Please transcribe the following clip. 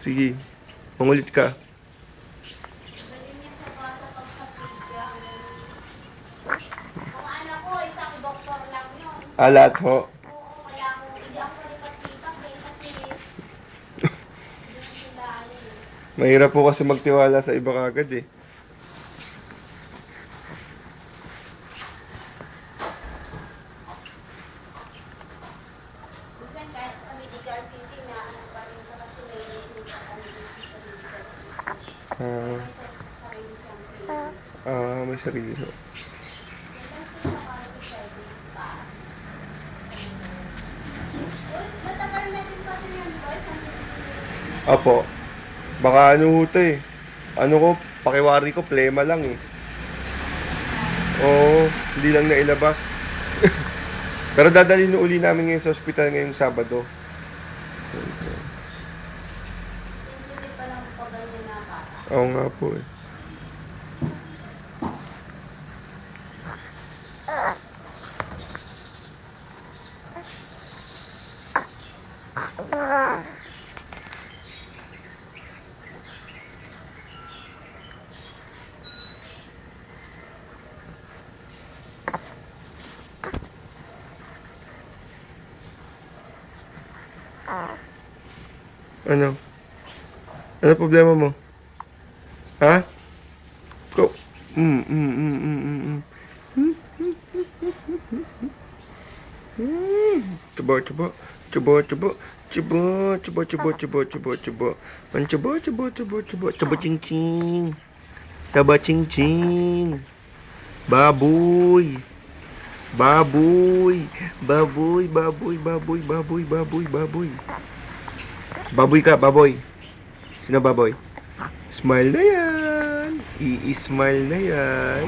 Sige. Mangulit ka. Galing niya sa bata pag sa pizza. Mga anak ko, isang doktor lang yun. Lahat ho. Oo, wala akong, hindi ako palipat-lipat eh, kasi hindi ko sila ano eh. Mahirap po kasi magtiwala sa iba kagad eh. Minsan kahit sa medical city na ano pa rin sa vaccination sa kanila sa medical city. Ah, May sarili siyang clinic. may sarili ho. Minsan sila parang decided pa. Uy, matagal na rin pa ito yan, boy. Apo. Baka ano ho to eh. Ano ko, pakiwari ko, plema lang eh. Oo, hindi lang nailabas. Pero dadalhin na uli namin ngayon sa ospital ngayong Sabado. Sensitive pa lang pag ganyan na bata. Oo nga po eh. Ano? Ano problema mo? Ha? Go. Mm, mm, mm, mm, mm, mm. Coba, coba. Coba, coba. Coba, coba, coba, coba, coba, coba. Coba, coba, coba, coba. Coba cing cing. Coba cing cing. Baboy. Baboy. Baboy, baboy, baboy, baboy, baboy, baboy. Baboy ka, baboy. Sino baboy? Smile na yan. I-smile na yan.